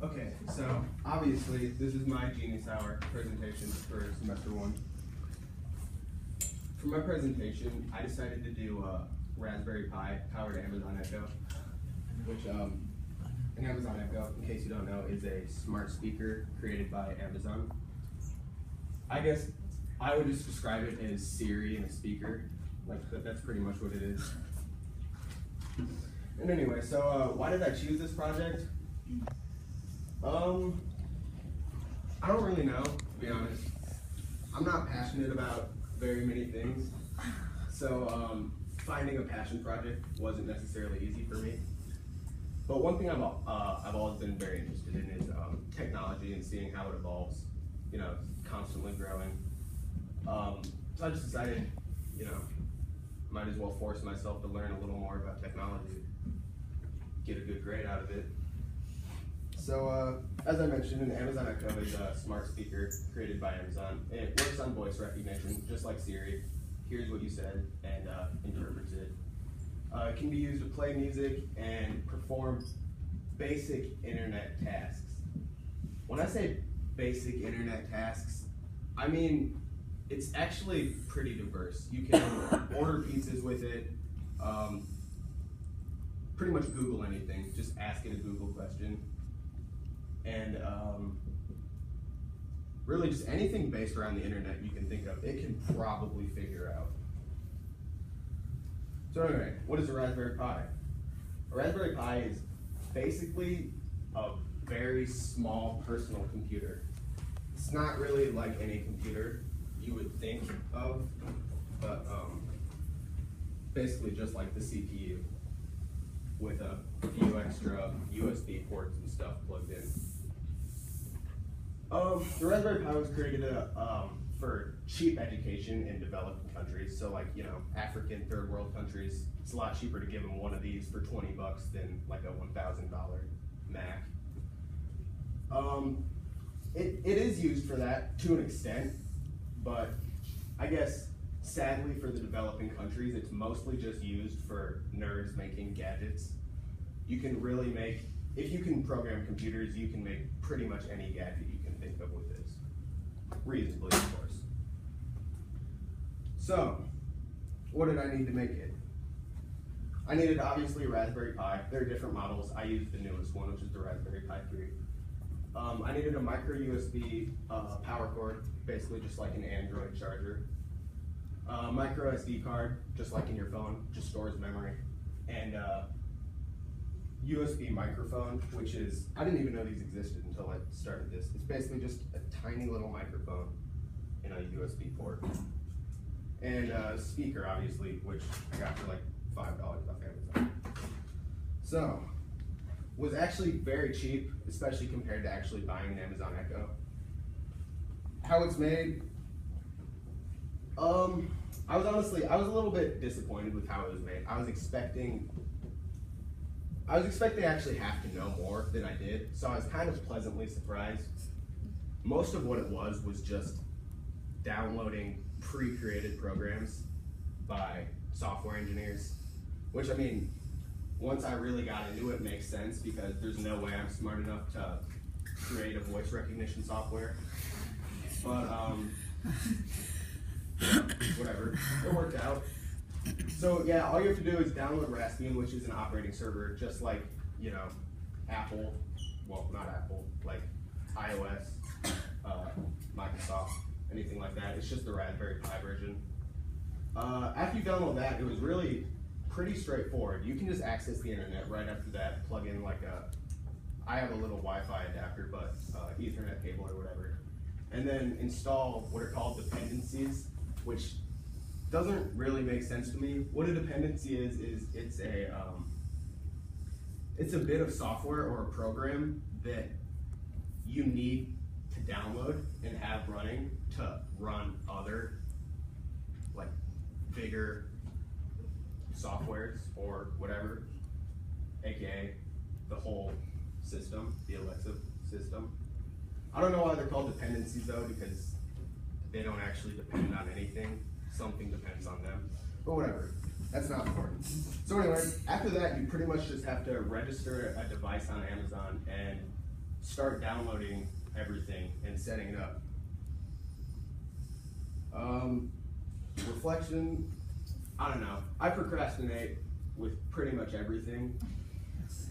Okay, so obviously this is my Genius Hour presentation for semester 1. For my presentation, I decided to do Raspberry Pi powered Amazon Echo, which an Amazon Echo, in case you don't know, is a smart speaker created by Amazon. I guess I would just describe it as Siri and a speaker. Like that's pretty much what it is. And anyway, so why did I choose this project? I don't really know, to be honest. I'm not passionate about very many things, so finding a passion project wasn't necessarily easy for me. But one thing I've always been very interested in is technology and seeing how it evolves, you know, constantly growing. So I just decided, you know, might as well force myself to learn a little more about technology, get a good grade out of it. So, as I mentioned, an Amazon Echo is a smart speaker created by Amazon. It works on voice recognition, just like Siri. Hears what you said and interprets it. It can be used to play music and perform basic internet tasks. When I say basic internet tasks, I mean it's actually pretty diverse. You can order pizzas with it, pretty much Google anything, just ask it a Google question. And really just anything based around the internet you can think of, it can probably figure out. So anyway, what is a Raspberry Pi? A Raspberry Pi is basically a very small personal computer. It's not really like any computer you would think of, but basically just like the CPU with a few extra USB ports and stuff plugged in. The Raspberry Pi was created for cheap education in developing countries. So like, you know, African third world countries, it's a lot cheaper to give them one of these for 20 bucks than like a $1,000 Mac. It is used for that to an extent, but I guess sadly for the developing countries, it's mostly just used for nerds making gadgets. You can really make, if you can program computers, you can make pretty much any gadget you can think of with this. Reasonably, of course. So, what did I need to make it? I needed obviously a Raspberry Pi. There are different models. I used the newest one, which is the Raspberry Pi 3. I needed a micro USB power cord, basically just like an Android charger. Micro SD card, just like in your phone, just stores memory. And USB microphone, which is, I didn't even know these existed until I started this. It's basically just a tiny little microphone in a USB port. And a speaker, obviously, which I got for like $5 off Amazon. So, was actually very cheap, especially compared to actually buying an Amazon Echo. How it's made, I was a little bit disappointed with how it was made. I was expecting to actually have to know more than I did, so I was kind of pleasantly surprised. Most of what it was just downloading pre-created programs by software engineers, which I mean, once I really got into it, makes sense because there's no way I'm smart enough to create a voice recognition software. But whatever, it worked out. So yeah, all you have to do is download Raspbian, which is an operating server, just like, you know, Apple, well, not Apple, like iOS, Microsoft, anything like that. It's just the Raspberry Pi version. After you download that, it was really pretty straightforward. You can just access the internet right after that, plug in like I have a little Wi-Fi adapter, but Ethernet cable or whatever, and then install what are called dependencies, which doesn't really make sense to me. What a dependency is it's a bit of software or a program that you need to download and have running to run other like bigger softwares or whatever, aka the whole system, the Alexa system. I don't know why they're called dependencies though, because they don't actually depend on anything. Something depends on them, but whatever, that's not important. So anyway, after that, you pretty much just have to register a device on Amazon and start downloading everything and setting it up. Reflection, I don't know. I procrastinate with pretty much everything,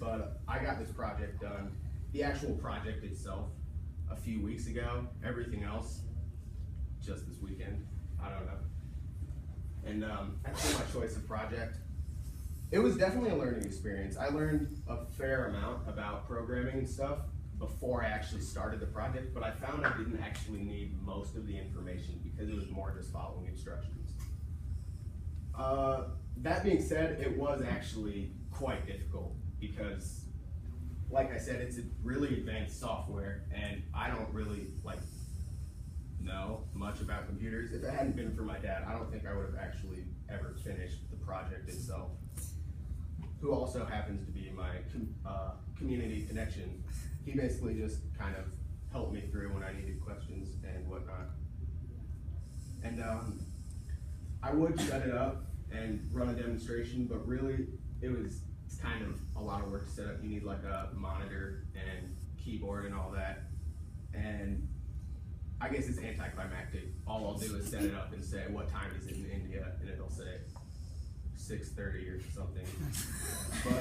but I got this project done, the actual project itself, a few weeks ago. Everything else, just this weekend. I don't know. And as for my choice of project, it was definitely a learning experience. I learned a fair amount about programming and stuff before I actually started the project, but I found I didn't actually need most of the information because it was more just following instructions. That being said, it was actually quite difficult because, like I said, it's a really advanced software, and I don't really know much about computers. If it hadn't been for my dad, I don't think I would have actually ever finished the project itself, who also happens to be my community connection. He basically just kind of helped me through when I needed questions and whatnot. And I would set it up and run a demonstration, but really it's kind of a lot of work to set up. You need like a monitor and keyboard and all that. And I guess it's anticlimactic. All I'll do is set it up and say, what time is it in India? And it'll say 6:30 or something. But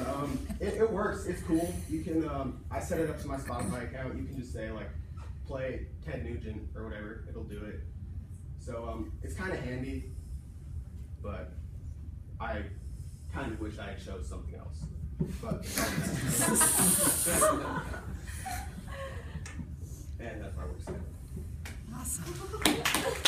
it works, it's cool. You can, I set it up to my Spotify account. You can just say like, play Ted Nugent or whatever, it'll do it. So it's kind of handy, but I kind of wish I had chose something else. But and that's my work set. Awesome.